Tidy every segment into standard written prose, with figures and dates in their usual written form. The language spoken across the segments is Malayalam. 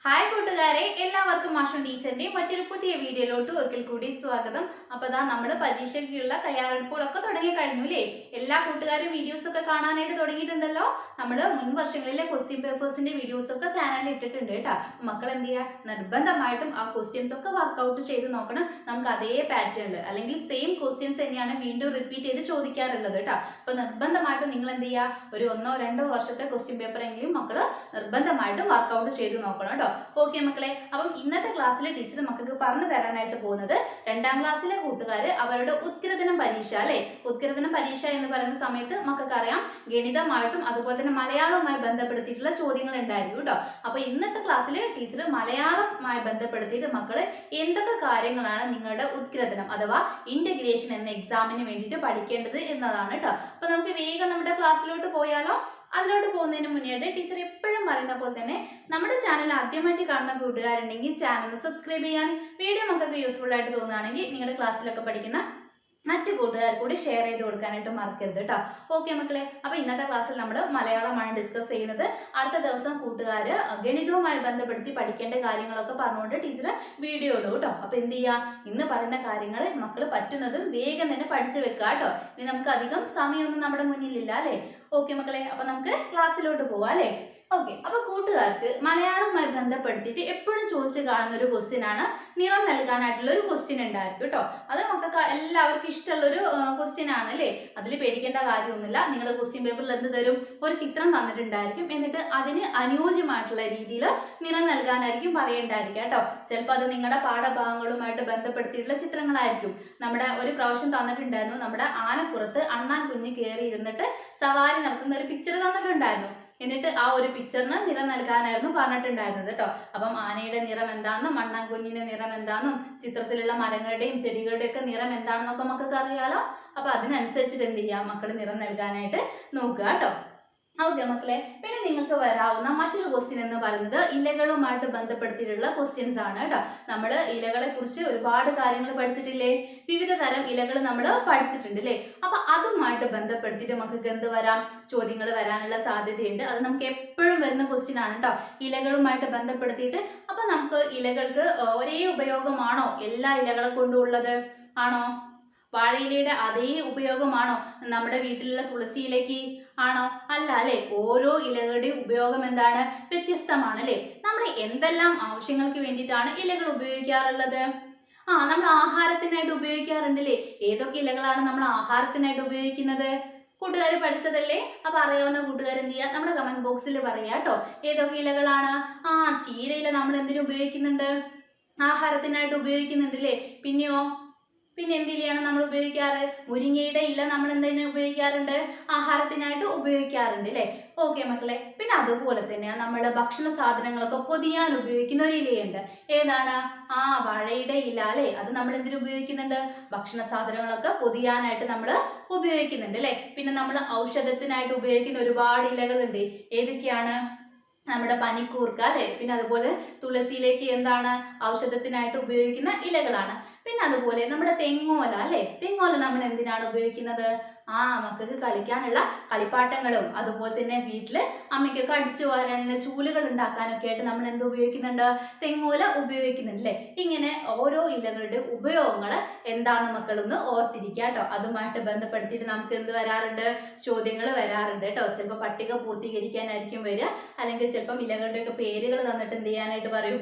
ഹായ് കൂട്ടുകാരെ, എല്ലാവർക്കും മാഷൻ ടീച്ചറിന്റെ മറ്റൊരു പുതിയ വീഡിയോയിലോട്ട് ഒരിക്കൽ കൂടി സ്വാഗതം. അപ്പൊ നമ്മൾ പരീക്ഷയ്ക്കുള്ള തയ്യാറെടുപ്പുകളൊക്കെ തുടങ്ങി കഴിഞ്ഞു അല്ലേ? എല്ലാ കൂട്ടുകാരും വീഡിയോസ് ഒക്കെ കാണാനായിട്ട് തുടങ്ങിയിട്ടുണ്ടല്ലോ. നമ്മൾ മുൻ വർഷങ്ങളിലെ ക്വസ്റ്റ്യൻ പേപ്പേഴ്സിന്റെ വീഡിയോസ് ഒക്കെ ചാനലിൽ ഇട്ടിട്ടുണ്ട് കേട്ടോ. മക്കൾ എന്ത് ചെയ്യുക, നിർബന്ധമായിട്ടും ആ ക്വസ്റ്റ്യൻസ് ഒക്കെ വർക്ക്ഔട്ട് ചെയ്ത് നോക്കണം. നമുക്ക് അതേ പാറ്റേണിൽ അല്ലെങ്കിൽ സെയിം ക്വസ്റ്റ്യൻസ് തന്നെയാണ് വീണ്ടും റിപ്പീറ്റ് ചെയ്ത് ചോദിക്കാറുള്ളത് കേട്ടോ. അപ്പൊ നിർബന്ധമായിട്ടും നിങ്ങൾ എന്ത് ചെയ്യുക, ഒരു 1-2 വർഷത്തെ ക്വസ്റ്റ്യൻ പേപ്പർ എങ്കിലും മക്കൾ നിർബന്ധമായിട്ടും വർക്ക്ഔട്ട് ചെയ്ത് നോക്കണം കേട്ടോ. ഓക്കെ മക്കളെ, അപ്പം ഇന്നത്തെ ക്ലാസ്സിൽ ടീച്ചർ മക്കൾക്ക് പറഞ്ഞു തരാനായിട്ട് പോകുന്നത് 2ാം ക്ലാസ്സിലെ കൂട്ടുകാർ അവരുടെ ഉത്കൃതനം പരീക്ഷ അല്ലെ. ഉത്കൃതനം പരീക്ഷ എന്ന് പറയുന്ന സമയത്ത് മക്കൾക്ക് അറിയാം ഗണിതമായിട്ടും അതുപോലെ തന്നെ മലയാളവുമായി ബന്ധപ്പെടുത്തിയിട്ടുള്ള ചോദ്യങ്ങൾ ഉണ്ടായിരിക്കും കേട്ടോ. അപ്പൊ ഇന്നത്തെ ക്ലാസ്സിൽ ടീച്ചർ മലയാളവുമായി ബന്ധപ്പെടുത്തിയിട്ട് മക്കള് എന്തൊക്കെ കാര്യങ്ങളാണ് നിങ്ങളുടെ ഉത്കൃതനം അഥവാ ഇന്റഗ്രേഷൻ എന്ന എക്സാമിന് വേണ്ടിയിട്ട് പഠിക്കേണ്ടത് എന്നതാണ് കേട്ടോ. അപ്പൊ നമുക്ക് വേഗം നമ്മുടെ ക്ലാസ്സിലോട്ട് പോയാലോ? അതിലോട്ട് പോകുന്നതിന് മുന്നേ ടീച്ചർ എപ്പോഴും പറയുന്ന പോലെ തന്നെ നമ്മുടെ ചാനൽ ആദ്യമായിട്ട് കാണുന്ന കൂട്ടുകാരുണ്ടെങ്കിൽ ചാനൽ സബ്സ്ക്രൈബ് ചെയ്യാൻ, വീഡിയോ മക്കൾക്ക് യൂസ്ഫുൾ ആയിട്ട് തോന്നുകയാണെങ്കിൽ നിങ്ങളുടെ ക്ലാസ്സിലൊക്കെ പഠിക്കുന്ന മറ്റു കൂട്ടുകാർ കൂടി ഷെയർ ചെയ്ത് കൊടുക്കാനായിട്ട് മറക്കരുത് കേട്ടോ. ഓക്കെ മക്കളെ, അപ്പൊ ഇന്നത്തെ ക്ലാസ്സിൽ നമ്മൾ മലയാളമാണ് ഡിസ്കസ് ചെയ്യുന്നത്. അടുത്ത ദിവസം കൂട്ടുകാര് ഗണിതവുമായി ബന്ധപ്പെടുത്തി പഠിക്കേണ്ട കാര്യങ്ങളൊക്കെ പറഞ്ഞുകൊണ്ട് ടീച്ചർ വീഡിയോ ഇടും കേട്ടോ. അപ്പൊ എന്ത് ചെയ്യാ, ഇന്ന് പറയുന്ന കാര്യങ്ങൾ മക്കൾ പറ്റുന്നതും വേഗം തന്നെ പഠിച്ചു വെക്കുക കേട്ടോ. ഇനി നമുക്ക് അധികം സമയമൊന്നും നമ്മുടെ മുന്നിലില്ല അല്ലെ. ഓക്കെ മക്കളെ, അപ്പൊ നമുക്ക് ക്ലാസ്സിലോട്ട് പോവാം അല്ലെ. ഓക്കെ, അപ്പൊ കൂട്ടുകാർക്ക് മലയാളവുമായി ബന്ധപ്പെടുത്തിയിട്ട് എപ്പോഴും ചോദിച്ചു കാണുന്ന ഒരു ക്വസ്റ്റ്യൻ ആണ് നിറം നൽകാനായിട്ടുള്ള ഒരു ക്വസ്റ്റ്യൻ ഉണ്ടായിരിക്കും കേട്ടോ. അത് നമുക്ക് എല്ലാവർക്കും ഇഷ്ടമുള്ളൊരു ക്വസ്റ്റ്യൻ ആണ് അല്ലേ. അതിൽ പേടിക്കേണ്ട കാര്യമൊന്നുമില്ല. നിങ്ങളുടെ ക്വസ്റ്റ്യൻ പേപ്പറിൽ എന്ത് തരും, ഒരു ചിത്രം തന്നിട്ടുണ്ടായിരിക്കും. എന്നിട്ട് അതിന് അനുയോജ്യമായിട്ടുള്ള രീതിയിൽ നിറം നൽകാനായിരിക്കും പറയേണ്ടായിരിക്കും കേട്ടോ. ചിലപ്പോൾ അത് നിങ്ങളുടെ പാഠഭാഗങ്ങളുമായിട്ട് ബന്ധപ്പെടുത്തിയിട്ടുള്ള ചിത്രങ്ങളായിരിക്കും. നമ്മുടെ ഒരു പ്രാവശ്യം തന്നിട്ടുണ്ടായിരുന്നു, നമ്മുടെ ആനപ്പുറത്ത് അണ്ണാൻ കുഞ്ഞ് കയറി ഇരുന്നിട്ട് സവാരി നടത്തുന്ന ഒരു പിക്ചർ തന്നിട്ടുണ്ടായിരുന്നു. എന്നിട്ട് ആ ഒരു പിക്ചറിന് നിറം നൽകാനായിരുന്നു പറഞ്ഞിട്ടുണ്ടായിരുന്നത് കേട്ടോ. അപ്പം ആനയുടെ നിറം എന്താണെന്നും മണ്ണാൻകുഞ്ഞിന്റെ നിറം എന്താണെന്നും ചിത്രത്തിലുള്ള മരങ്ങളുടെയും ചെടികളുടെയും ഒക്കെ നിറം എന്താണെന്നൊക്കെ മക്കൾക്ക് അറിയാലോ. അപ്പൊ അതിനനുസരിച്ചിട്ട് എന്ത് ചെയ്യാം, മക്കൾ നിറം നൽകാനായിട്ട് നോക്കുക കേട്ടോ. ഓക്കെ മക്കളെ, പിന്നെ നിങ്ങൾക്ക് വരാവുന്ന മറ്റൊരു ക്വസ്റ്റ്യൻ എന്ന് പറയുന്നത് ഇലകളുമായിട്ട് ബന്ധപ്പെടുത്തിയിട്ടുള്ള ക്വസ്റ്റ്യൻസ് ആണ് കേട്ടോ. നമ്മൾ ഇലകളെ കുറിച്ച് ഒരുപാട് കാര്യങ്ങൾ പഠിച്ചിട്ടില്ലേ, വിവിധ തരം ഇലകൾ നമ്മൾ പഠിച്ചിട്ടുണ്ട് അല്ലേ. അപ്പൊ അതുമായിട്ട് ബന്ധപ്പെടുത്തിയിട്ട് നമുക്ക് എന്ത് വരാം, ചോദ്യങ്ങൾ വരാനുള്ള സാധ്യതയുണ്ട്. അത് നമുക്ക് എപ്പോഴും വരുന്ന ക്വസ്റ്റ്യൻ ആണ് കേട്ടോ, ഇലകളുമായിട്ട് ബന്ധപ്പെടുത്തിയിട്ട്. അപ്പൊ നമുക്ക് ഇലകൾക്ക് ഒരേ ഉപയോഗമാണോ എല്ലാ ഇലകളെ കൊണ്ടും ഉള്ളത്? ആണോ? വാഴയിലയുടെ അതേ ഉപയോഗമാണോ നമ്മുടെ വീട്ടിലുള്ള തുളസി ഇലയ്ക്ക്? ആണോ? അല്ല അല്ലെ. ഓരോ ഇലകളുടെയും ഉപയോഗം എന്താണ്, വ്യത്യസ്തമാണ് അല്ലെ. നമ്മൾ എന്തെല്ലാം ആവശ്യങ്ങൾക്ക് വേണ്ടിയിട്ടാണ് ഇലകൾ ഉപയോഗിക്കാറുള്ളത്? നമ്മൾ ആഹാരത്തിനായിട്ട് ഉപയോഗിക്കാറുണ്ട് അല്ലേ. ഏതൊക്കെ ഇലകളാണ് നമ്മൾ ആഹാരത്തിനായിട്ട് ഉപയോഗിക്കുന്നത്? കൂട്ടുകാർ പഠിച്ചതല്ലേ. അപ്പൊ അറിയാവുന്ന കൂട്ടുകാർ എന്ത് ചെയ്യുക, നമ്മുടെ കമന്റ് ബോക്സിൽ പറയാ കേട്ടോ. ഏതൊക്കെ ഇലകളാണ്? ചീരയില നമ്മൾ എന്തിനു ഉപയോഗിക്കുന്നുണ്ട്? ആഹാരത്തിനായിട്ട് ഉപയോഗിക്കുന്നുണ്ട് അല്ലേ. പിന്നെയോ, പിന്നെ എന്തിലാണ് നമ്മൾ ഉപയോഗിക്കാറ്? മുരിങ്ങയുടെ ഇല നമ്മൾ എന്തിനു ഉപയോഗിക്കാറുണ്ട്? ആഹാരത്തിനായിട്ട് ഉപയോഗിക്കാറുണ്ട് അല്ലേ. ഓക്കെ മക്കളെ, പിന്നെ അതുപോലെ തന്നെ നമ്മൾ ഭക്ഷണ സാധനങ്ങളൊക്കെ പൊതിയാൻ ഉപയോഗിക്കുന്ന ഒരു ഇലയുണ്ട്. ഏതാണ്? വാഴയുടെ ഇല അല്ലെ. അത് നമ്മൾ എന്തിനു ഉപയോഗിക്കുന്നുണ്ട്? ഭക്ഷണ സാധനങ്ങളൊക്കെ പൊതിയാനായിട്ട് നമ്മൾ ഉപയോഗിക്കുന്നുണ്ട് അല്ലെ. പിന്നെ നമ്മൾ ഔഷധത്തിനായിട്ട് ഉപയോഗിക്കുന്ന ഒരുപാട് ഇലകളുണ്ട്. ഏതൊക്കെയാണ്? നമ്മുടെ പനിക്കൂർക്ക അല്ലെ. പിന്നെ അതുപോലെ തുളസിയിലേക്ക് എന്താണ്, ഔഷധത്തിനായിട്ട് ഉപയോഗിക്കുന്ന ഇലകളാണ്. പിന്നെ അതുപോലെ നമ്മുടെ തെങ്ങോല അല്ലെ. തെങ്ങോല നമ്മൾ എന്തിനാണ് ഉപയോഗിക്കുന്നത്? മക്കൾക്ക് കളിക്കാനുള്ള കളിപ്പാട്ടങ്ങളും അതുപോലെ തന്നെ വീട്ടില് അമ്മയ്ക്കൊക്കെ അടിച്ചു വാരാനുള്ള ചൂലുകൾ ഉണ്ടാക്കാനൊക്കെ ആയിട്ട് നമ്മൾ എന്ത് ഉപയോഗിക്കുന്നുണ്ട്? തെങ്ങോല ഉപയോഗിക്കുന്നുണ്ട് അല്ലെ. ഇങ്ങനെ ഓരോ ഇലകളുടെ ഉപയോഗങ്ങൾ എന്താണെന്ന് മക്കളൊന്ന് ഓർത്തിരിക്കുക കേട്ടോ. അതുമായിട്ട് ബന്ധപ്പെടുത്തിയിട്ട് നമുക്ക് എന്ത് വരാറുണ്ട്, ചോദ്യങ്ങൾ വരാറുണ്ട് കേട്ടോ. ചിലപ്പോൾ പട്ടിക പൂർത്തീകരിക്കാനായിരിക്കും വരിക, അല്ലെങ്കിൽ ചിലപ്പം ഇലകളുടെയൊക്കെ പേരുകൾ തന്നിട്ട് എന്ത് ചെയ്യാനായിട്ട് പറയും,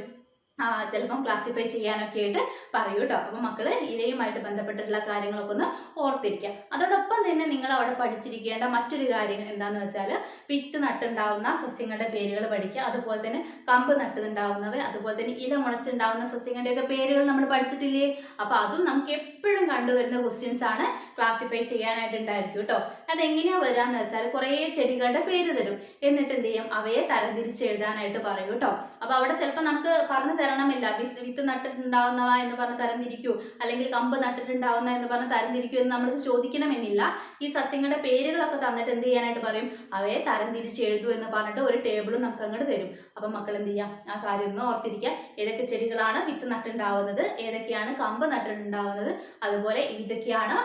ചിലപ്പം ക്ലാസിഫൈ ചെയ്യാനൊക്കെ ആയിട്ട് പറയൂ കേട്ടോ. അപ്പൊ മക്കള് ഇലയുമായിട്ട് ബന്ധപ്പെട്ടിട്ടുള്ള കാര്യങ്ങളൊക്കെ ഒന്ന് ഓർത്തിരിക്കുക. അതോടൊപ്പം തന്നെ നിങ്ങൾ അവിടെ പഠിച്ചിരിക്കേണ്ട മറ്റൊരു കാര്യം എന്താന്ന് വെച്ചാൽ വിത്ത് നട്ടുണ്ടാവുന്ന സസ്യങ്ങളുടെ പേരുകൾ പഠിക്കുക. അതുപോലെ തന്നെ കമ്പ് നട്ടുണ്ടാവുന്നവ, അതുപോലെ തന്നെ ഇല മുളച്ചുണ്ടാവുന്ന സസ്യങ്ങളുടെയൊക്കെ പേരുകൾ നമ്മൾ പഠിച്ചിട്ടില്ലേ. അപ്പൊ അതും നമുക്ക് എപ്പോഴും കണ്ടുവരുന്ന ക്വസ്റ്റ്യൻസ് ആണ്, ക്ലാസിഫൈ ചെയ്യാനായിട്ടുണ്ടായിരിക്കും കേട്ടോ. അതെങ്ങനെയാ വരാന്ന് വെച്ചാൽ കുറേ ചെടികളുടെ പേര് തരും, എന്നിട്ട് എന്ത് ചെയ്യും, അവയെ തരംതിരിച്ച് എഴുതാനായിട്ട് പറയും കേട്ടോ. അപ്പൊ അവിടെ ചിലപ്പോൾ നമുക്ക് പറഞ്ഞു തരണമില്ല, വിത്ത് നട്ടിട്ടുണ്ടാവുന്നവ എന്ന് പറഞ്ഞ് തരംതിരിക്കൂ, അല്ലെങ്കിൽ കമ്പ് നട്ടിട്ടുണ്ടാവുന്ന എന്ന് പറഞ്ഞ് തരംതിരിക്കൂ എന്ന് നമ്മൾ ചോദിക്കണമെന്നില്ല. ഈ സസ്യങ്ങളുടെ പേരുകളൊക്കെ തന്നിട്ട് എന്ത് ചെയ്യാനായിട്ട് പറയും, അവയെ തരംതിരിച്ച് എഴുതൂ എന്ന് പറഞ്ഞിട്ട് ഒരു ടേബിളും നമുക്ക് അങ്ങോട്ട് തരും. അപ്പൊ മക്കൾ എന്ത് ചെയ്യാം, ആ കാര്യം ഒന്ന് ഓർത്തിരിക്കുക. ഏതൊക്കെ ചെടികളാണ് വിത്ത് നട്ടുണ്ടാവുന്നത്, ഏതൊക്കെയാണ് കമ്പ് നട്ടിട്ടുണ്ടാവുന്നത്, അതുപോലെ ഇതൊക്കെയാണ്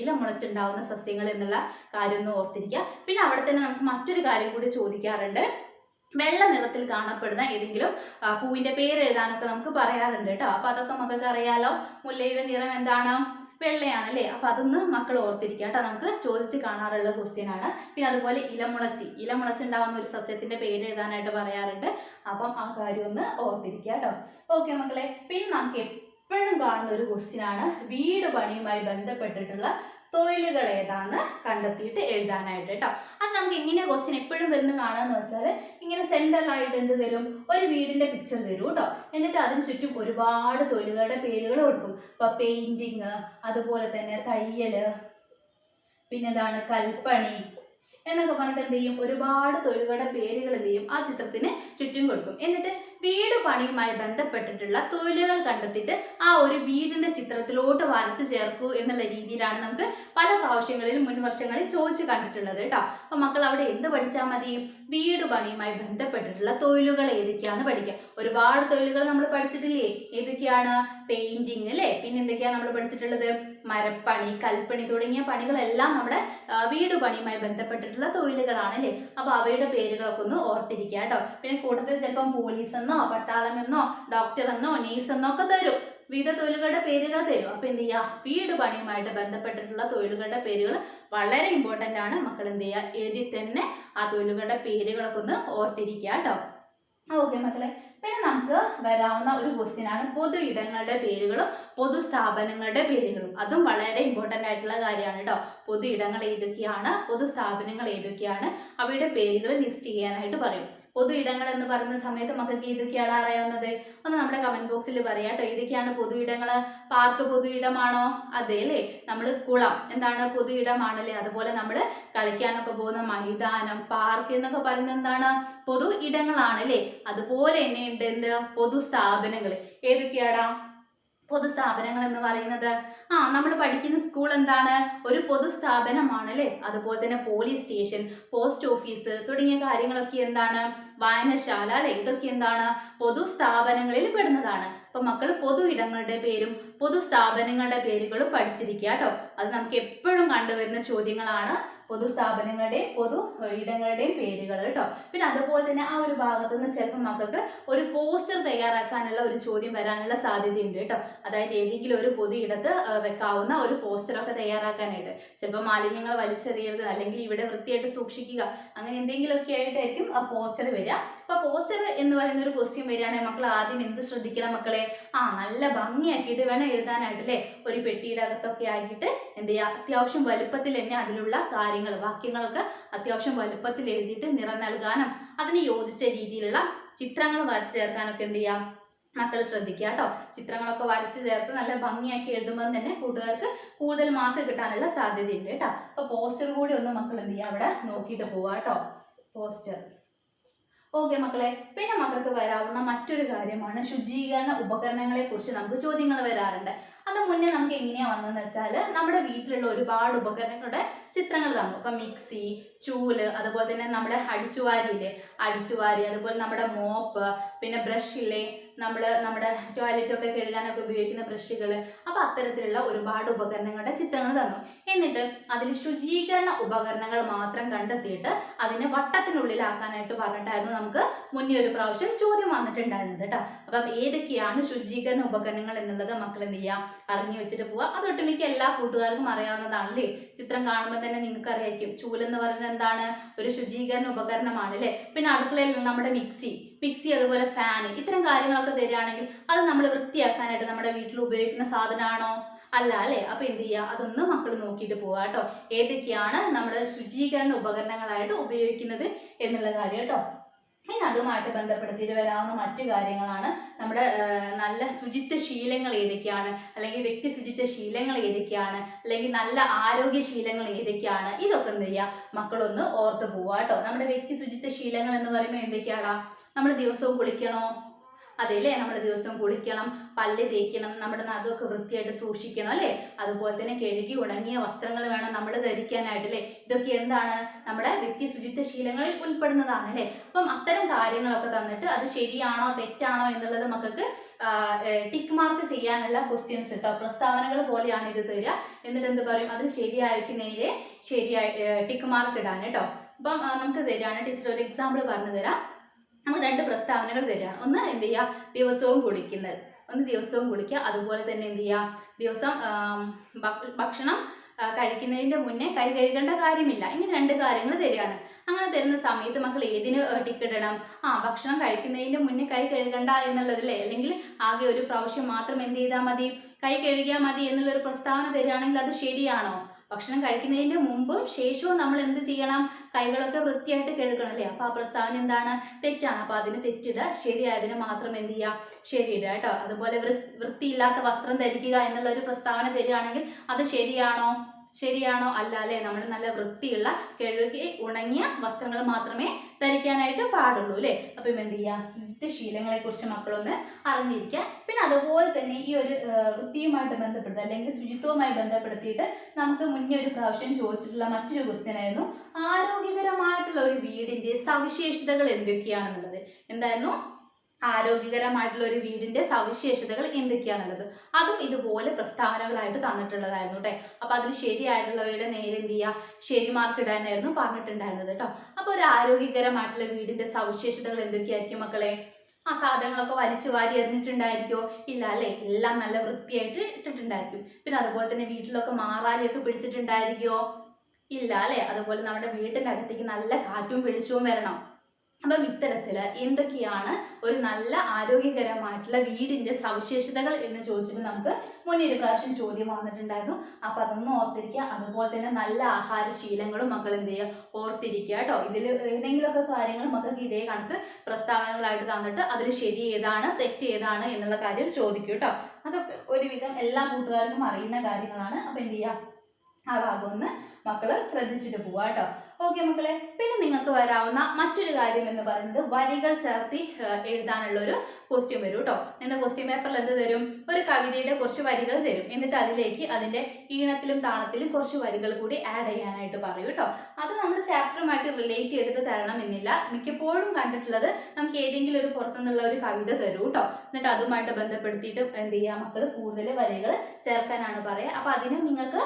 ഇല മുളച്ചുണ്ടാവുന്ന സസ്യങ്ങൾ എന്നുള്ള കാര്യം ഒന്ന് ഓർത്തിരിക്കുക. പിന്നെ അവിടെ തന്നെ നമുക്ക് മറ്റൊരു കാര്യം കൂടി ചോദിക്കാറുണ്ട്. വെള്ള നിറത്തിൽ കാണപ്പെടുന്ന ഏതെങ്കിലും പൂവിന്റെ പേര് എഴുതാനൊക്കെ നമുക്ക് പറയാറുണ്ട് കേട്ടോ. അപ്പൊ അതൊക്കെ മക്കൾക്ക് അറിയാലോ. മുല്ലയുടെ നിറം എന്താണ്? വെള്ളയാണ് അല്ലേ. അപ്പൊ അതൊന്ന് മക്കൾ ഓർത്തിരിക്കുക കേട്ടോ. നമുക്ക് ചോദിച്ച് കാണാറുള്ള ക്വസ്റ്റ്യൻ ആണ്. പിന്നെ അതുപോലെ ഇലമുളച്ചി ഉണ്ടാവുന്ന ഒരു സസ്യത്തിന്റെ പേര് എഴുതാനായിട്ട് പറയാറുണ്ട്. അപ്പം ആ കാര്യം ഒന്ന് ഓർത്തിരിക്കുക കേട്ടോ. ഓക്കെ മക്കളെ, പിന്നെ നമുക്ക് എപ്പോഴും കാണുന്ന ഒരു ക്വസ്റ്റ്യൻ ആണ് വീട് പണിയുമായി ബന്ധപ്പെട്ടിട്ടുള്ള തൊഴിലുകൾ ഏതാന്ന് കണ്ടെത്തിയിട്ട് എഴുതാനായിട്ട് കേട്ടോ. അത് നമുക്ക് എങ്ങനെയാ ക്വസ്റ്റ്യൻ എപ്പോഴും വരുന്ന കാണാന്ന് വെച്ചാൽ ഇങ്ങനെ സെന്ററിലായിട്ട് എന്ത് തരും? ഒരു വീടിന്റെ പിക്ചർ തരും കേട്ടോ. എന്നിട്ട് അതിന് ചുറ്റും ഒരുപാട് തൊഴിലുകളുടെ പേരുകൾ കൊടുക്കും. ഇപ്പൊ പെയിന്റിങ്, അതുപോലെ തന്നെ തയ്യല്, പിന്നെന്താണ് കൽപ്പണി എന്നൊക്കെ പറഞ്ഞിട്ട് എന്ത് ചെയ്യും? ഒരുപാട് തൊഴിലുകളുടെ പേരുകൾ എന്ത് ചെയ്യും? ആ ചിത്രത്തിന് ചുറ്റും കൊടുക്കും. എന്നിട്ട് വീട് പണിയുമായി ബന്ധപ്പെട്ടിട്ടുള്ള തൊഴിലുകൾ കണ്ടെത്തിയിട്ട് ആ ഒരു വീടിന്റെ ചിത്രത്തിലോട്ട് വരച്ചു ചേർക്കൂ എന്നുള്ള രീതിയിലാണ് നമുക്ക് പല പ്രാവശ്യങ്ങളിലും മുൻ വർഷങ്ങളിൽ ചോദിച്ചു കണ്ടിട്ടുള്ളത് കേട്ടോ. അപ്പൊ മക്കൾ അവിടെ എന്ത് പഠിച്ചാൽ മതി? വീട് പണിയുമായി ബന്ധപ്പെട്ടിട്ടുള്ള തൊഴിലുകൾ ഏതൊക്കെയാന്ന് പഠിക്കുക. ഒരുപാട് തൊഴിലുകൾ നമ്മൾ പഠിച്ചിട്ടില്ലേ? ഏതൊക്കെയാണ്? പെയിന്റിങ് അല്ലേ, പിന്നെ എന്തൊക്കെയാണ് നമ്മൾ പഠിച്ചിട്ടുള്ളത്? മരപ്പണി, കൽപ്പണി തുടങ്ങിയ പണികളെല്ലാം നമ്മുടെ വീട് പണിയുമായി ബന്ധപ്പെട്ടിട്ടുള്ള തൊഴിലുകളാണ് അല്ലേ. അപ്പൊ അവയുടെ പേരുകളൊക്കെ ഒന്ന് ഓർത്തിരിക്കുക കേട്ടോ. പിന്നെ കൂട്ടത്തിൽ ചിലപ്പം പോലീസ് എന്നോ പട്ടാളം എന്നോ ഡോക്ടർ എന്നോ നേഴ്സ് എന്നോ ഒക്കെ തരും. വിവിധ തൊഴിലുകളുടെ പേരുകൾ തരും. അപ്പൊ എന്ത് ചെയ്യുക? വീട് പണിയുമായിട്ട് ബന്ധപ്പെട്ടിട്ടുള്ള തൊഴിലുകളുടെ പേരുകൾ വളരെ ഇമ്പോർട്ടന്റ് ആണ്. മക്കൾ എന്ത് ചെയ്യുക? എഴുതി തന്നെ ആ തൊഴിലുകളുടെ പേരുകളൊക്കെ ഒന്ന് ഓർത്തിരിക്കുക കേട്ടോ. ഓക്കെ മക്കളെ, പിന്നെ നമുക്ക് വരാവുന്ന ഒരു ക്വസ്റ്റ്യൻ ആണ് പൊതു ഇടങ്ങളുടെ പേരുകളും പൊതുസ്ഥാപനങ്ങളുടെ പേരുകളും. അതും വളരെ ഇമ്പോർട്ടന്റ് ആയിട്ടുള്ള കാര്യമാണ് കേട്ടോ. പൊതു ഇടങ്ങൾ ഏതൊക്കെയാണ്, പൊതുസ്ഥാപനങ്ങൾ ഏതൊക്കെയാണ്, അവയുടെ പേരുകൾ ലിസ്റ്റ് ചെയ്യാനായിട്ട് പറയും. പൊതു ഇടങ്ങൾ എന്ന് പറയുന്ന സമയത്ത് മക്കൾക്ക് ഏതൊക്കെയാണ് അറിയാവുന്നത്? ഒന്ന് നമ്മുടെ കമന്റ് ബോക്സിൽ പറയാം കേട്ടോ. ഏതൊക്കെയാണ് പൊതു ഇടങ്ങൾ? പാർക്ക് പൊതു ഇടമാണോ? അതെ അല്ലേ. നമ്മൾ കുളം എന്താണ്? പൊതു ഇടമാണല്ലേ. അതുപോലെ നമ്മൾ കളിക്കാനൊക്കെ പോകുന്ന മൈതാനം, പാർക്ക് എന്നൊക്കെ പറയുന്നത് എന്താണ്? പൊതു ഇടങ്ങളാണ് അല്ലേ. അതുപോലെ തന്നെ ഉണ്ട് എന്ത്? പൊതുസ്ഥാപനങ്ങൾ. ഏതൊക്കെയാടാ പൊതുസ്ഥാപനങ്ങൾ എന്ന് പറയുന്നത്? നമ്മൾ പഠിക്കുന്ന സ്കൂൾ എന്താണ്? ഒരു പൊതുസ്ഥാപനമാണ് അല്ലേ. അതുപോലെ തന്നെ പോലീസ് സ്റ്റേഷൻ, പോസ്റ്റ് ഓഫീസ് തുടങ്ങിയ കാര്യങ്ങളൊക്കെ എന്താണ്? വായനശാല അല്ലെ. ഇതൊക്കെ എന്താണ്? പൊതുസ്ഥാപനങ്ങളിൽ പെടുന്നതാണ്. അപ്പൊ മക്കൾ പൊതു ഇടങ്ങളുടെ പേരും പൊതുസ്ഥാപനങ്ങളുടെ പേരുകളും പഠിച്ചിരിക്കുക കേട്ടോ. അത് നമുക്ക് എപ്പോഴും കണ്ടുവരുന്ന ചോദ്യങ്ങളാണ്. പൊതുസ്ഥാപനങ്ങളുടെയും പൊതു ഇടങ്ങളുടെയും പേരുകൾ കേട്ടോ. പിന്നെ അതുപോലെ തന്നെ ആ ഒരു ഭാഗത്ത് നിന്ന് ചിലപ്പോൾ മക്കൾക്ക് ഒരു പോസ്റ്റർ തയ്യാറാക്കാനുള്ള ഒരു ചോദ്യം വരാനുള്ള സാധ്യതയുണ്ട് കേട്ടോ. അതായത് ഏതെങ്കിലും ഒരു പൊതു ഇടത്ത് വെക്കാവുന്ന ഒരു പോസ്റ്ററൊക്കെ തയ്യാറാക്കാനായിട്ട്. ചിലപ്പോൾ മാലിന്യങ്ങൾ വലിച്ചെറിയരുത്, അല്ലെങ്കിൽ ഇവിടെ വൃത്തിയായിട്ട് സൂക്ഷിക്കുക, അങ്ങനെ എന്തെങ്കിലുമൊക്കെ ആയിട്ടായിരിക്കും ആ പോസ്റ്റർ വരിക. അപ്പൊ പോസ്റ്റർ എന്ന് പറയുന്ന ഒരു ക്വസ്റ്റ്യൻ വരികയാണെങ്കിൽ മക്കൾ ആദ്യം എന്ത് ശ്രദ്ധിക്കണം മക്കളെ? നല്ല ഭംഗിയാക്കിയിട്ട് വേണം എഴുതാനായിട്ട് അല്ലേ. ഒരു പെട്ടിയുടെ അകത്തൊക്കെ ആക്കിയിട്ട് എന്ത് ചെയ്യുക? അത്യാവശ്യം വലുപ്പത്തിൽ തന്നെ അതിലുള്ള കാര്യങ്ങൾ, വാക്യങ്ങളൊക്കെ അത്യാവശ്യം വലുപ്പത്തിൽ എഴുതിയിട്ട് നിറം നൽകാനും അതിന് യോജിച്ച രീതിയിലുള്ള ചിത്രങ്ങൾ വരച്ചു ചേർക്കാനൊക്കെ എന്ത് ചെയ്യാം? മക്കൾ ശ്രദ്ധിക്കുക കേട്ടോ. ചിത്രങ്ങളൊക്കെ വരച്ചു ചേർത്ത് നല്ല ഭംഗിയാക്കി എഴുതുമ്പോൾ തന്നെ കൂട്ടുകാർക്ക് കൂടുതൽ മാർക്ക് കിട്ടാനുള്ള സാധ്യതയുണ്ട് കേട്ടോ. അപ്പൊ പോസ്റ്റർ കൂടി ഒന്ന് മക്കൾ എന്ത് ചെയ്യുക? അവിടെ നോക്കിയിട്ട് പോവാ കേട്ടോ. പോസ്റ്റർ. ഓക്കെ മക്കളെ, പിന്നെ മക്കൾക്ക് വരാവുന്ന മറ്റൊരു കാര്യമാണ് ശുചീകരണ ഉപകരണങ്ങളെ കുറിച്ച് നമുക്ക് ചോദ്യങ്ങൾ വരാറുണ്ട്. അത് മുന്നേ നമുക്ക് എങ്ങനെയാ വന്നതെന്ന് വെച്ചാൽ നമ്മുടെ വീട്ടിലുള്ള ഒരുപാട് ഉപകരണങ്ങളുടെ ചിത്രങ്ങൾ തന്നു. ഇപ്പൊ മിക്സി, ചൂല്, അതുപോലെ തന്നെ നമ്മുടെ അടിച്ചുവാരി, അതുപോലെ നമ്മുടെ മോപ്പ്, പിന്നെ ബ്രഷില്ലേ, നമ്മുടെ ടോയ്ലറ്റ് ഒക്കെ കഴുകാനൊക്കെ ഉപയോഗിക്കുന്ന ബ്രഷുകൾ. അപ്പൊ അത്തരത്തിലുള്ള ഒരുപാട് ഉപകരണങ്ങളുടെ ചിത്രങ്ങൾ തന്നു. എന്നിട്ട് അതിൽ ശുചീകരണ ഉപകരണങ്ങൾ മാത്രം കണ്ടെത്തിയിട്ട് അതിനെ വട്ടത്തിനുള്ളിലാക്കാനായിട്ട് പറഞ്ഞിട്ടായിരുന്നു നമുക്ക് മുന്നേ ഒരു പ്രാവശ്യം ചോദ്യം വന്നിട്ടുണ്ടായിരുന്നത് കേട്ടോ. അപ്പം ഏതൊക്കെയാണ് ശുചീകരണ ഉപകരണങ്ങൾ എന്നുള്ളത് മക്കൾ എന്ത് ചെയ്യാം? അറിഞ്ഞു വെച്ചിട്ട് പോവാ. അത് ഒട്ടുമിക്ക എല്ലാ കൂട്ടുകാർക്കും അറിയാവുന്നതാണല്ലേ. ചിത്രം കാണുമ്പോൾ തന്നെ നിങ്ങൾക്ക് അറിയായിരിക്കും. ചൂലെന്ന് പറയുന്നത് എന്താണ്? ഒരു ശുചീകരണ ഉപകരണമാണ് അല്ലേ. പിന്നെ അടുക്കളയിൽ നമ്മുടെ മിക്സി, അതുപോലെ ഫാൻ, ഇത്തരം കാര്യങ്ങളൊക്കെ തരികയാണെങ്കിൽ അത് നമ്മൾ വൃത്തിയാക്കാനായിട്ട് നമ്മുടെ വീട്ടിൽ ഉപയോഗിക്കുന്ന സാധനമാണോ? അല്ല അല്ലേ. അപ്പൊ എന്ത് ചെയ്യുക? അതൊന്ന് മക്കൾ നോക്കിയിട്ട് പോവാ കേട്ടോ. ഏതൊക്കെയാണ് നമ്മുടെ ശുചീകരണ ഉപകരണങ്ങളായിട്ട് ഉപയോഗിക്കുന്നത് എന്നുള്ള കാര്യം കേട്ടോ. പിന്നെ അതുമായിട്ട് ബന്ധപ്പെടുത്തിയിട്ട് വരാവുന്ന മറ്റു കാര്യങ്ങളാണ് നമ്മുടെ നല്ല ശുചിത്വ ശീലങ്ങൾ ഏതൊക്കെയാണ്, അല്ലെങ്കിൽ വ്യക്തി ശുചിത്വ ശീലങ്ങൾ ഏതൊക്കെയാണ്, അല്ലെങ്കിൽ നല്ല ആരോഗ്യ ശീലങ്ങൾ ഏതൊക്കെയാണ്. ഇതൊക്കെ എന്ത് ചെയ്യുക? മക്കളൊന്ന് ഓർത്ത് പോവാ കേട്ടോ. നമ്മുടെ വ്യക്തി ശുചിത്വ ശീലങ്ങൾ എന്ന് പറയുമ്പോൾ എന്തൊക്കെയാണോ? നമ്മൾ ദിവസവും കുളിക്കണോ? അതെല്ലേ, നമ്മൾ ദിവസം കുളിക്കണം, പല്ല് തേക്കണം, നമ്മുടെ നഖമൊക്കെ വൃത്തിയായിട്ട് സൂക്ഷിക്കണം അല്ലേ. അതുപോലെ തന്നെ കഴുകി ഉണങ്ങിയ വസ്ത്രങ്ങൾ വേണം നമ്മൾ ധരിക്കാനായിട്ട് അല്ലേ. ഇതൊക്കെ എന്താണ്? നമ്മുടെ വ്യക്തി ശുചിത്വ ശീലങ്ങളിൽ ഉൾപ്പെടുന്നതാണ് അല്ലേ. അപ്പം അത്തരം കാര്യങ്ങളൊക്കെ തന്നിട്ട് അത് ശരിയാണോ തെറ്റാണോ എന്നുള്ളത് മക്കൾക്ക് ടിക്ക് മാർക്ക് ചെയ്യാനുള്ള ക്വസ്റ്റ്യൻസ് കേട്ടോ. പ്രസ്താവനകൾ പോലെയാണ് ഇത് തരിക. എന്നിട്ട് എന്ത് പറയും? അത് ശരിയായിരിക്കുന്നതിലെ ടിക്ക് മാർക്ക് ഇടാൻ കേട്ടോ. അപ്പം നമുക്ക് തരാണ് ടീച്ചർ ഒരു എക്സാമ്പിൾ പറഞ്ഞു തരാം. നമുക്ക് 2 പ്രസ്താവനകൾ തരികയാണ്. ഒന്ന് എന്ത് ചെയ്യുക, ദിവസവും കുളിക്കുന്നത്, ഒന്ന് ദിവസവും കുളിക്കുക. അതുപോലെ തന്നെ എന്ത് ചെയ്യുക, ദിവസം ഭക്ഷണം കഴിക്കുന്നതിന്റെ മുന്നേ കൈ കഴുകേണ്ട കാര്യമില്ല. ഇങ്ങനെ 2 കാര്യങ്ങൾ തരികയാണ്. അങ്ങനെ തരുന്ന സമയത്ത് മക്കൾ ഏതിന് ടിക്ക് ഇടണം? ഭക്ഷണം കഴിക്കുന്നതിന്റെ മുന്നേ കൈ കഴുകണ്ട എന്നുള്ളതില്ലേ, അല്ലെങ്കിൽ ആകെ ഒരു പ്രാവശ്യം മാത്രം എന്ത് ചെയ്താൽ മതി, കൈ കഴുകിയാൽ മതി എന്നുള്ളൊരു പ്രസ്താവന തരികയാണെങ്കിൽ അത് ശരിയാണോ? ഭക്ഷണം കഴിക്കുന്നതിന്റെ മുമ്പും ശേഷവും നമ്മൾ എന്ത് ചെയ്യണം? കൈകളൊക്കെ വൃത്തിയായിട്ട് കഴുകണം അല്ലേ? അപ്പൊ ആ പ്രസ്താവന എന്താണ്? തെറ്റാണ്. അപ്പൊ അതിന് തെറ്റിടുക, ശരിയായതിന് മാത്രം എന്ത് ചെയ്യുക, ശരിയിടുക കേട്ടോ. അതുപോലെ വൃത്തിയില്ലാത്ത വസ്ത്രം ധരിക്കുക എന്നുള്ള ഒരു പ്രസ്താവന തരികയാണെങ്കിൽ അത് ശരിയാണോ? ശരിയാണോ? അല്ല അല്ലേ? നമ്മൾ നല്ല വൃത്തിയുള്ള കഴുകി ഉണങ്ങിയ വസ്ത്രങ്ങൾ മാത്രമേ ധരിക്കാനായിട്ട് പാടുള്ളൂ അല്ലേ? അപ്പം എന്ത് ചെയ്യുക, ശുചിത്വ ശീലങ്ങളെ കുറിച്ച് മക്കളൊന്ന് അറിഞ്ഞിരിക്കുക. പിന്നെ അതുപോലെ തന്നെ ഈ ഒരു വൃത്തിയുമായിട്ട് ബന്ധപ്പെടുത്തി അല്ലെങ്കിൽ ശുചിത്വവുമായി ബന്ധപ്പെടുത്തിയിട്ട് നമുക്ക് മുന്നേ ഒരു പ്രാവശ്യം ചോദിച്ചിട്ടുള്ള മറ്റൊരു ക്വസ്റ്റ്യൻ ആയിരുന്നു, ആരോഗ്യകരമായിട്ടുള്ള ഒരു വീടിന്റെ സവിശേഷതകൾ എന്തൊക്കെയാണെന്നുള്ളത്. എന്തായിരുന്നു? ആരോഗ്യകരമായിട്ടുള്ള ഒരു വീടിന്റെ സവിശേഷതകൾ എന്തൊക്കെയാണുള്ളത്. അതും ഇതുപോലെ പ്രസ്താവനകളായിട്ട് തന്നിട്ടുള്ളതായിരുന്നു കേട്ടെ. അപ്പൊ അതിൽ ശരിയായിട്ടുള്ളവയുടെ നേരെ എന്ത് ചെയ്യുക, ശരി മാർക്ക് ഇടാനായിരുന്നു പറഞ്ഞിട്ടുണ്ടായിരുന്നത് കേട്ടോ. അപ്പൊ ഒരു ആരോഗ്യകരമായിട്ടുള്ള വീടിന്റെ സവിശേഷതകൾ എന്തൊക്കെയായിരിക്കും മക്കളെ? സാധനങ്ങളൊക്കെ വലിച്ചു വാരി എറിഞ്ഞിട്ടുണ്ടായിരിക്കോ? ഇല്ല അല്ലേ? എല്ലാം നല്ല വൃത്തിയായിട്ട് ഇട്ടിട്ടുണ്ടായിരിക്കും. പിന്നെ അതുപോലെ തന്നെ വീട്ടിലൊക്കെ മാറാലിയൊക്കെ പിടിച്ചിട്ടുണ്ടായിരിക്കോ? ഇല്ല അല്ലേ? അതുപോലെ നമ്മുടെ വീട്ടിന്റെ അകത്തേക്ക് നല്ല കാറ്റും വെളിച്ചവും വരണം. അപ്പം ഇത്തരത്തില് എന്തൊക്കെയാണ് ഒരു നല്ല ആരോഗ്യകരമായിട്ടുള്ള വീടിന്റെ സവിശേഷതകൾ എന്ന് ചോദിച്ചിട്ട് നമുക്ക് മുന്നേ ഒരു പ്രാവശ്യം ചോദ്യം വന്നിട്ടുണ്ടായിരുന്നു. അപ്പൊ അതൊന്നും ഓർത്തിരിക്കുക. അതുപോലെ തന്നെ നല്ല ആഹാരശീലങ്ങളും മക്കൾ എന്ത് ചെയ്യുക, ഓർത്തിരിക്കുക കേട്ടോ. ഇതിൽ ഏതെങ്കിലുമൊക്കെ കാര്യങ്ങൾ മക്കൾക്ക് ഇതേ കണക്ക് പ്രസ്താവനകളായിട്ട് തന്നിട്ട് അതിൽ ശരി ഏതാണ് തെറ്റ് ഏതാണ് എന്നുള്ള കാര്യം ചോദിക്കും കേട്ടോ. അതൊക്കെ ഒരുവിധം എല്ലാ കൂട്ടുകാർക്കും അറിയുന്ന കാര്യങ്ങളാണ്. അപ്പൊ എന്ത് ചെയ്യുക, ആ ഭാഗം ഒന്ന് മക്കള് ശ്രദ്ധിച്ചിട്ട് പോവാ കേട്ടോ. ഓക്കെ മക്കളെ. പിന്നെ നിങ്ങൾക്ക് വരാവുന്ന മറ്റൊരു കാര്യം എന്ന് പറയുന്നത് വരികൾ ചേർത്തി എഴുതാനുള്ള ഒരു ക്വസ്റ്റ്യൻ വരും കേട്ടോ. നിങ്ങളുടെ ക്വസ്റ്റ്യൻ പേപ്പറിൽ എന്ത് തരും? ഒരു കവിതയുടെ കുറച്ച് വരികൾ തരും. എന്നിട്ട് അതിലേക്ക് അതിന്റെ ഈണത്തിലും താളത്തിലും കുറച്ച് വരികൾ കൂടി ആഡ് ചെയ്യാനായിട്ട് പറയും കേട്ടോ. അത് നമ്മുടെ ചാപ്റ്ററുമായിട്ട് റിലേറ്റ് ചെയ്തിട്ട് തരണം എന്നില്ല. മിക്കപ്പോഴും കണ്ടിട്ടുള്ളത് നമുക്ക് ഏതെങ്കിലും ഒരു പുറത്തുനിന്നുള്ള ഒരു കവിത തരും കേട്ടോ. എന്നിട്ട് അതുമായിട്ട് ബന്ധപ്പെടുത്തിയിട്ട് എന്ത് ചെയ്യുക, മക്കൾ കൂടുതൽ വരികൾ ചേർക്കാനാണ് പറയുക. അപ്പൊ അതിന് നിങ്ങൾക്ക്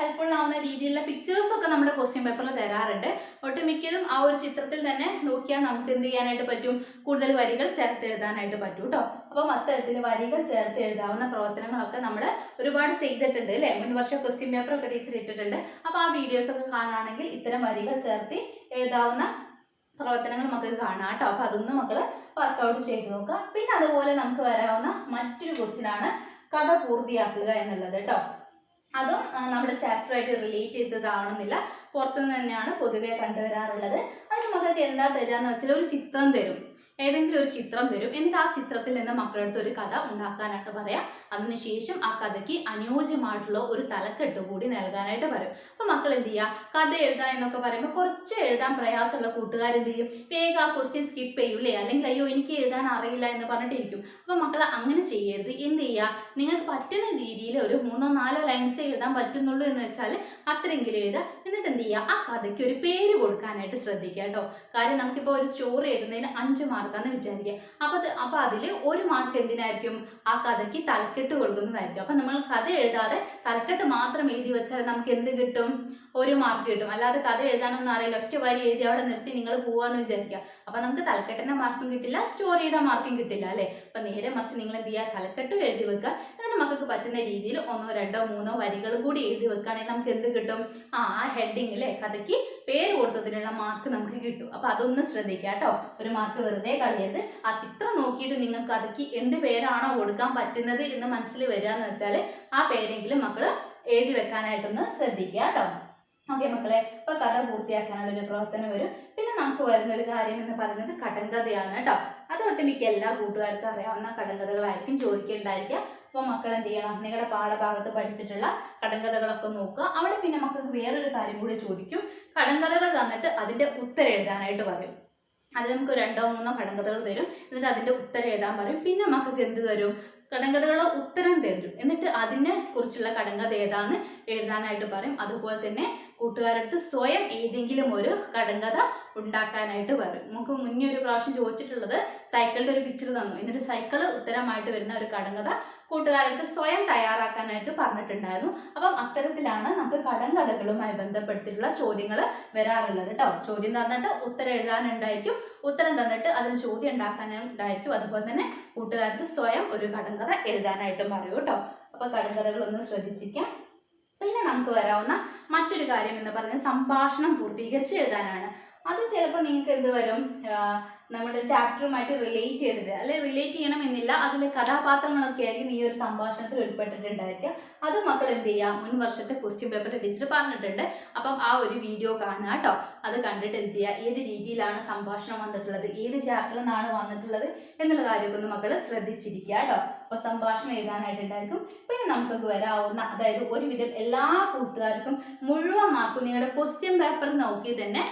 ഹെൽപ്ഫുൾ ആവുന്ന രീതിയിലുള്ള പിക്ചേഴ്സ് ഒക്കെ നമ്മുടെ ക്വസ്റ്റ്യൻ പേപ്പറിൽ തരാറുണ്ട്. ഒട്ടുമിക്കതും ആ ഒരു ചിത്രത്തിൽ തന്നെ നോക്കിയാൽ നമുക്ക് എന്ത് ചെയ്യാനായിട്ട് പറ്റും, കൂടുതൽ വരികൾ ചേർത്ത് എഴുതാനായിട്ട് പറ്റും കേട്ടോ. അപ്പം അത്തരത്തിൽ വരികൾ ചേർത്ത് എഴുതാവുന്ന പ്രവർത്തനങ്ങളൊക്കെ നമ്മൾ ഒരുപാട് ചെയ്തിട്ടുണ്ട് അല്ലേ? മുൻവർഷ ക്വസ്റ്റ്യൻ പേപ്പർ ഒക്കെ ടീച്ചർ ഇട്ടിട്ടുണ്ട്. അപ്പോൾ ആ വീഡിയോസ് ഒക്കെ കാണുകയാണെങ്കിൽ ഇത്തരം വരികൾ ചേർത്ത് എഴുതാവുന്ന പ്രവർത്തനങ്ങൾ നമുക്ക് കാണാം കേട്ടോ. അപ്പൊ അതൊന്നും മക്കള് വർക്കൗട്ട് ചെയ്ത് നോക്കുക. പിന്നെ അതുപോലെ നമുക്ക് വരാവുന്ന മറ്റൊരു ക്വസ്റ്റ്യൻ ആണ് കഥ പൂർത്തിയാക്കുക എന്നുള്ളത് കേട്ടോ. അതും നമ്മുടെ ചാപ്റ്ററായിട്ട് റിലേറ്റ് ചെയ്തതാവണമെന്നില്ല, പുറത്തുനിന്ന് തന്നെയാണ് പൊതുവെ കണ്ടുവരാറുള്ളത്. അതിന് മക്കൾക്ക് എന്താ തരാന്ന് വെച്ചാൽ ഒരു ചിത്രം തരും, ഏതെങ്കിലും ഒരു ചിത്രം തരും. എന്നിട്ട് ആ ചിത്രത്തിൽ നിന്ന് മക്കളടുത്ത് ഒരു കഥ ഉണ്ടാക്കാനായിട്ട് പറയാം. അതിനുശേഷം ആ കഥയ്ക്ക് അനുയോജ്യമായിട്ടുള്ള ഒരു തലക്കെട്ട് കൂടി നൽകാനായിട്ട് പറയും. അപ്പൊ മക്കൾ എന്ത് ചെയ്യുക, കഥ എഴുതാൻ എന്നൊക്കെ പറയുമ്പോൾ കുറച്ച് എഴുതാൻ പ്രയാസമുള്ള കൂട്ടുകാർ എന്ത് ചെയ്യും, വേഗം ആ ക്വസ്റ്റ്യൻ സ്കിപ്പ് ചെയ്യൂലേ, അല്ലെങ്കിൽ അയ്യോ എനിക്ക് എഴുതാൻ അറിയില്ല എന്ന് പറഞ്ഞിട്ടിരിക്കും. അപ്പൊ മക്കൾ അങ്ങനെ ചെയ്യരുത്. എന്ത് ചെയ്യുക, നിങ്ങൾക്ക് പറ്റുന്ന രീതിയിൽ ഒരു 3-4 ലൈൻസ് എഴുതാൻ പറ്റുന്നുള്ളൂ എന്ന് വെച്ചാൽ അത്രയെങ്കിലും എഴുതുക. എന്നിട്ട് എന്ത് ചെയ്യുക, ആ കഥയ്ക്ക് ഒരു പേര് കൊടുക്കാനായിട്ട് ശ്രദ്ധിക്കുക കേട്ടോ. കാര്യം നമുക്കിപ്പോൾ ഒരു സ്റ്റോറി എഴുതുന്നതിന് 5 മാർക്കാന്ന് വിചാരിക്കുക. അപ്പൊ അതിൽ 1 മാർക്ക് എന്തിനായിരിക്കും, ആ കഥയ്ക്ക് തലക്കെട്ട് കൊടുക്കുന്നതായിരിക്കും. അപ്പൊ നമ്മൾ കഥ എഴുതാതെ തലക്കെട്ട് മാത്രം എഴുതി വെച്ചാൽ നമുക്ക് എന്ത് കിട്ടും, 1 മാർക്ക് കിട്ടും. അല്ലാതെ കഥ എഴുതാനൊന്നും അറിയില്ല, ഒറ്റ വരി എഴുതി അവിടെ നിർത്തി നിങ്ങൾ പോവാന്ന് വിചാരിക്കുക. അപ്പൊ നമുക്ക് തലക്കെട്ടിന്റെ മാർക്കും കിട്ടില്ല, സ്റ്റോറിയുടെ മാർക്കും കിട്ടില്ല അല്ലെ? അപ്പൊ നേരെ മറിച്ച് നിങ്ങൾ എന്ത് ചെയ്യുക, തലക്കെട്ടും എഴുതി വെക്കുക. എന്നിട്ട് മക്കൾക്ക് പറ്റുന്ന രീതിയിൽ 1, 2, 3 വരികൾ കൂടി എഴുതി വെക്കുകയാണെങ്കിൽ നമുക്ക് എന്ത് കിട്ടും, ആ ഹെഡിങ്ങിലെ കഥയ്ക്ക് പേര് കൊടുത്തതിനുള്ള മാർക്ക് നമുക്ക് കിട്ടും. അപ്പൊ അതൊന്ന് ശ്രദ്ധിക്കുക കേട്ടോ. 1 മാർക്ക് വെറുതെ കളയരുത്. ആ ചിത്രം നോക്കിയിട്ട് നിങ്ങൾക്ക് കഥയ്ക്ക് എന്ത് പേരാണോ കൊടുക്കാൻ പറ്റുന്നത് എന്ന് മനസ്സിൽ വരിക എന്ന് വെച്ചാൽ ആ പേരെങ്കിലും മക്കള് എഴുതി വെക്കാനായിട്ടൊന്ന് ശ്രദ്ധിക്കുക കേട്ടോ. ഓക്കെ മക്കളെ. അപ്പൊ കഥ പൂർത്തിയാക്കാനുള്ള ഒരു പ്രവർത്തനം വരും. പിന്നെ നമുക്ക് വരുന്ന ഒരു കാര്യം എന്ന് പറയുന്നത് കടങ്കഥയാണ് കേട്ടോ. അത് ഒട്ടുമിക്ക എല്ലാ കൂട്ടുകാർക്കും അറിയാവുന്ന കടങ്കഥകളായിരിക്കും ചോദിക്കേണ്ടായിരിക്കുക. അപ്പോൾ മക്കൾ എന്ത് ചെയ്യണം, നിങ്ങളുടെ പാഠഭാഗത്ത് പഠിച്ചിട്ടുള്ള കടങ്കഥകളൊക്കെ നോക്കുക. അവിടെ പിന്നെ മക്കൾക്ക് വേറൊരു കാര്യം കൂടി ചോദിക്കും. കടങ്കഥകൾ തന്നിട്ട് അതിന്റെ ഉത്തരം എഴുതാനായിട്ട് പറയും. അത് നമുക്ക് 2-3 കടങ്കഥകൾ തരും. എന്നിട്ട് അതിന്റെ ഉത്തരം എഴുതാൻ പറയും. പിന്നെ മക്കൾക്ക് എന്ത് തരും, കടങ്കഥകളുടെ ഉത്തരം തരും. എന്നിട്ട് അതിനെ കുറിച്ചുള്ള കടങ്കഥ ഏതാന്ന് എഴുതാനായിട്ട് പറയും. അതുപോലെ തന്നെ കൂട്ടുകാരടുത്ത് സ്വയം ഏതെങ്കിലും ഒരു കടങ്കഥ ഉണ്ടാക്കാനായിട്ട് പറയും. നമുക്ക് മുന്നേ ഒരു പ്രാവശ്യം ചോദിച്ചിട്ടുള്ളത് സൈക്കിളിന്റെ ഒരു പിക്ചർ തന്നു, എന്നിട്ട് സൈക്കിള് ഉത്തരമായിട്ട് വരുന്ന ഒരു കടങ്കഥ കൂട്ടുകാരടുത്ത് സ്വയം തയ്യാറാക്കാനായിട്ട് പറഞ്ഞിട്ടുണ്ടായിരുന്നു. അപ്പം അത്തരത്തിലാണ് നമുക്ക് കടങ്കഥകളുമായി ബന്ധപ്പെട്ടിട്ടുള്ള ചോദ്യങ്ങൾ വരാറുള്ളത് കേട്ടോ. ചോദ്യം തന്നിട്ട് ഉത്തരം എഴുതാനുണ്ടായിരിക്കും, ഉത്തരം തന്നിട്ട് അതിന് ചോദ്യം ഉണ്ടാക്കാനുണ്ടായിരിക്കും. അതുപോലെ തന്നെ കൂട്ടുകാരടുത്ത് സ്വയം ഒരു കടങ്കഥ എഴുതാനായിട്ടും പറയൂ കേട്ടോ. അപ്പൊ കടങ്കഥകൾ ഒന്ന് ശ്രദ്ധിച്ചിരിക്കാം. പിന്നെ നമുക്ക് വരാവുന്ന മറ്റൊരു കാര്യം എന്ന് പറയുന്നത് സംഭാഷണം പൂർത്തീകരിച്ച് എഴുതാനാണ്. അത് ചിലപ്പോൾ നിങ്ങൾക്ക് എന്ത് വരും, നമ്മുടെ ചാപ്റ്ററുമായിട്ട് റിലേറ്റ് ചെയ്തിട്ട്, അല്ലെ റിലേറ്റ് ചെയ്യണം എന്നില്ല, അതിലെ കഥാപാത്രങ്ങളൊക്കെ ആയിരിക്കും ഈ ഒരു സംഭാഷണത്തിൽ ഉൾപ്പെട്ടിട്ടുണ്ടായിരിക്കുക. അത് മക്കൾ എന്ത് ചെയ്യുക, മുൻ വർഷത്തെ ക്വസ്റ്റ്യൻ പേപ്പറിൽ ടീച്ചർ പറഞ്ഞിട്ടുണ്ട്. അപ്പം ആ ഒരു വീഡിയോ കാണുക കേട്ടോ. അത് കണ്ടിട്ട് എന്ത് ചെയ്യുക, ഏത് രീതിയിലാണ് സംഭാഷണം വന്നിട്ടുള്ളത്, ഏത് ചാപ്റ്ററിൽ നിന്നാണ് വന്നിട്ടുള്ളത് എന്നുള്ള കാര്യമൊക്കെ ഒന്ന് മക്കൾ ശ്രദ്ധിച്ചിരിക്കുക കേട്ടോ. അപ്പോൾ സംഭാഷണം എഴുതാനായിട്ടുണ്ടായിരിക്കും. പിന്നെ നമുക്കൊക്കെ വരാവുന്ന, അതായത് ഒരുവിധം എല്ലാ കൂട്ടുകാർക്കും മുഴുവൻ മാർക്കും നിങ്ങളുടെ ക്വസ്റ്റ്യൻ പേപ്പർ നോക്കി തന്നെ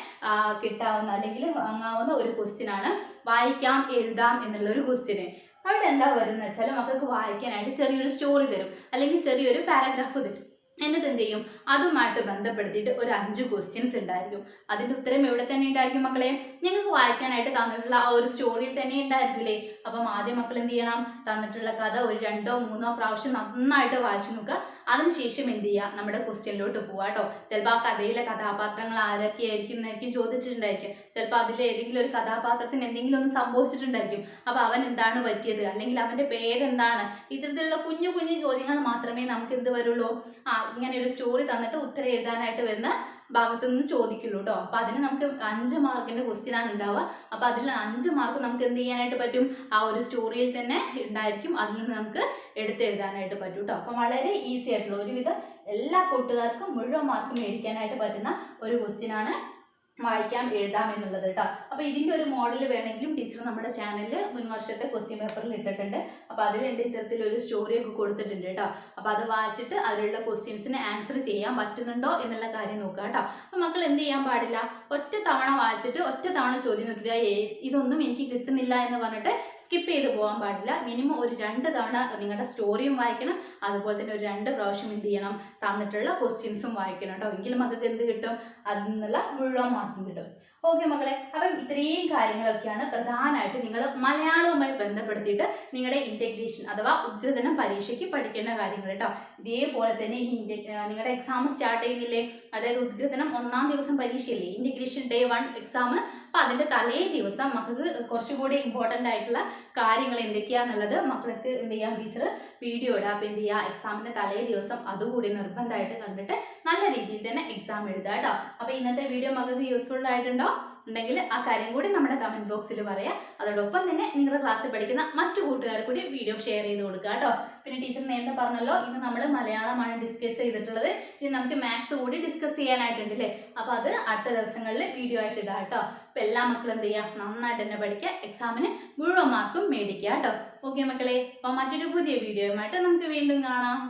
കിട്ടാവുന്ന അല്ലെങ്കിൽ വാങ്ങാവുന്ന ഒരു ക്വസ്റ്റ്യൻ ആണ് വായിക്കാം എഴുതാം എന്നുള്ള ഒരു ക്വസ്റ്റ്യന്. അവിടെ എന്താ വരുന്നത് വെച്ചാൽ മക്കൾക്ക് വായിക്കാനായിട്ട് ചെറിയൊരു സ്റ്റോറി തരും, അല്ലെങ്കിൽ ചെറിയൊരു പാരഗ്രാഫ് തരും. എന്നിട്ട് എന്ത് ചെയ്യും, അതുമായിട്ട് ബന്ധപ്പെടുത്തിയിട്ട് ഒരു 5 ക്വസ്റ്റ്യൻസ് ഉണ്ടായിരിക്കും. അതിൻ്റെ ഉത്തരം എവിടെ തന്നെ ഉണ്ടായിരിക്കും മക്കളെ, നിങ്ങൾക്ക് വായിക്കാനായിട്ട് തന്നിട്ടുള്ള ആ ഒരു സ്റ്റോറിയിൽ തന്നെ ഉണ്ടായിരിക്കില്ലേ. അപ്പം ആദ്യം മക്കൾ എന്ത് ചെയ്യണം, തന്നിട്ടുള്ള കഥ ഒരു 2 or 3 പ്രാവശ്യം നന്നായിട്ട് വായിച്ചു നോക്കുക. അതിനുശേഷം എന്ത് ചെയ്യുക, നമ്മുടെ ക്വസ്റ്റ്യനിലോട്ട് പോവുക കേട്ടോ. ചിലപ്പോൾ ആ കഥയിലെ കഥാപാത്രങ്ങൾ ആരൊക്കെയായിരിക്കും എന്നായിരിക്കും ചോദിച്ചിട്ടുണ്ടായിരിക്കും. ചിലപ്പോൾ അതിൽ ഏതെങ്കിലും ഒരു കഥാപാത്രത്തിന് എന്തെങ്കിലും ഒന്ന് സംഭവിച്ചിട്ടുണ്ടായിരിക്കും. അപ്പോൾ അവൻ എന്താണ് പറ്റിയത്, അല്ലെങ്കിൽ അവൻ്റെ പേരെന്താണ്, ഇത്തരത്തിലുള്ള കുഞ്ഞു കുഞ്ഞു ചോദ്യങ്ങൾ മാത്രമേ നമുക്ക് എന്ത് വരുള്ളൂ, ഇങ്ങനെ ഒരു സ്റ്റോറി തന്നിട്ട് ഉത്തരം എഴുതാനായിട്ട് വരുന്ന ഭാഗത്തു നിന്ന് ചോദിക്കുള്ളൂ കേട്ടോ. അപ്പൊ അതിന് നമുക്ക് 5 മാർക്കിന്റെ ക്വസ്റ്റ്യൻ ആണ് ഉണ്ടാവുക. അപ്പൊ അതിൽ 5 മാർക്ക് നമുക്ക് എന്ത് ചെയ്യാനായിട്ട് പറ്റും, ആ ഒരു സ്റ്റോറിയിൽ തന്നെ ഉണ്ടായിരിക്കും, അതിൽ നിന്ന് നമുക്ക് എടുത്തെഴുതാനായിട്ട് പറ്റും കേട്ടോ. അപ്പൊ വളരെ ഈസി ആയിട്ടുള്ള, ഒരുവിധം എല്ലാ കൂട്ടുകാർക്കും മുഴുവൻ മാർക്ക് മേടിക്കാനായിട്ട് പറ്റുന്ന ഒരു ക്വസ്റ്റ്യൻ ആണ് വായിക്കാം എഴുതാം എന്നുള്ളത് കേട്ടോ. അപ്പൊ ഇതിന്റെ ഒരു മോഡൽ വേണമെങ്കിലും ടീച്ചർ നമ്മുടെ ചാനലിൽ മുൻ വർഷത്തെ ക്വസ്റ്റ്യൻ പേപ്പറിൽ ഇട്ടിട്ടുണ്ട്. അപ്പൊ അതിലുണ്ട് ഇത്തരത്തിലൊരു സ്റ്റോറി ഒക്കെ കൊടുത്തിട്ടുണ്ട് കേട്ടോ. അപ്പൊ അത് വായിച്ചിട്ട് അതിലുള്ള ക്വസ്റ്റ്യൻസിന് ആൻസർ ചെയ്യാൻ പറ്റുന്നുണ്ടോ എന്നുള്ള കാര്യം നോക്കുക കേട്ടോ. അപ്പൊ മക്കൾ എന്ത് ചെയ്യാൻ പാടില്ല, ഒറ്റ തവണ വായിച്ചിട്ട് ഒറ്റ തവണ ചോദ്യം നോക്കുക, ഇതൊന്നും എനിക്ക് കിട്ടുന്നില്ല എന്ന് പറഞ്ഞിട്ട് സ്കിപ്പ് ചെയ്ത് പോകാൻ പാടില്ല. മിനിമം ഒരു 2 തവണ നിങ്ങളുടെ സ്റ്റോറിയും വായിക്കണം, അതുപോലെ തന്നെ ഒരു 2 പ്രാവശ്യം എന്ത് ചെയ്യണം, തന്നിട്ടുള്ള ക്വസ്റ്റ്യൻസും വായിക്കണം കേട്ടോ. എങ്കിലും മക്കൾക്ക് എന്ത് കിട്ടും, അതിൽ നിന്നുള്ള മുഴുവൻ മാർക്കും കിട്ടും. ഓക്കെ മക്കളെ, അപ്പം ഇത്രയും കാര്യങ്ങളൊക്കെയാണ് പ്രധാനമായിട്ട് നിങ്ങൾ മലയാളവുമായി ബന്ധപ്പെടുത്തിയിട്ട് നിങ്ങളുടെ ഇന്റഗ്രേഷൻ അഥവാ ഉദ്ഗ്രഥനം പരീക്ഷയ്ക്ക് പഠിക്കേണ്ട കാര്യങ്ങൾ കേട്ടോ. ഇതേപോലെ തന്നെ ഈ നിങ്ങളുടെ എക്സാം സ്റ്റാർട്ട് ചെയ്യുന്നില്ലേ, അതായത് ഉദ്ഗ്രഥനം 1ാം ദിവസം പരീക്ഷയില്ലേ, ഇന്റഗ്രേഷൻ ഡേ 1 എക്സാം. അപ്പം അതിൻ്റെ തലേ ദിവസം മക്കൾക്ക് കുറച്ചും കൂടി ഇമ്പോർട്ടൻ്റ് ആയിട്ടുള്ള കാര്യങ്ങൾ എന്തൊക്കെയാണെന്നുള്ളത് മക്കൾക്ക് എന്ത് ചെയ്യാം, ടീച്ചർ വീഡിയോ ഇടാം. അപ്പം എന്ത് ചെയ്യുക, എക്സാമിൻ്റെ തലേ ദിവസം അതുകൂടി നിർബന്ധമായിട്ട് കണ്ടിട്ട് നല്ല രീതിയിൽ തന്നെ എക്സാം എഴുതുക കേട്ടോ. അപ്പോൾ ഇന്നത്തെ വീഡിയോ മക്കൾക്ക് യൂസ്ഫുൾ ആയിട്ടുണ്ടോ ഉണ്ടെങ്കിൽ ആ കാര്യം കൂടി നമ്മുടെ കമന്റ് ബോക്സിൽ പറയാം. അതോടൊപ്പം തന്നെ നിങ്ങളുടെ ക്ലാസ്സിൽ പഠിക്കുന്ന മറ്റു കൂട്ടുകാർ കൂടി വീഡിയോ ഷെയർ ചെയ്ത് കൊടുക്കുക കേട്ടോ. പിന്നെ ടീച്ചർ നേരത്തെ പറഞ്ഞല്ലോ, ഇന്ന് നമ്മൾ മലയാളമാണ് ഡിസ്കസ് ചെയ്തിട്ടുള്ളത്. ഇനി നമുക്ക് മാത്സ് കൂടി ഡിസ്കസ് ചെയ്യാനായിട്ടുണ്ട് അല്ലേ. അപ്പോൾ അത് അടുത്ത ദിവസങ്ങളിൽ വീഡിയോ ആയിട്ട് ഇടാം കേട്ടോ. അപ്പോൾ എല്ലാ മക്കളും എന്ത് ചെയ്യുക, നന്നായിട്ട് തന്നെ പഠിക്കുക, എക്സാമിന് മുഴുവൻ മാർക്കും മേടിക്കുക കേട്ടോ. ഓക്കെ മക്കളെ, അപ്പോൾ മറ്റൊരു പുതിയ വീഡിയോയുമായിട്ട് നമുക്ക് വീണ്ടും കാണാം.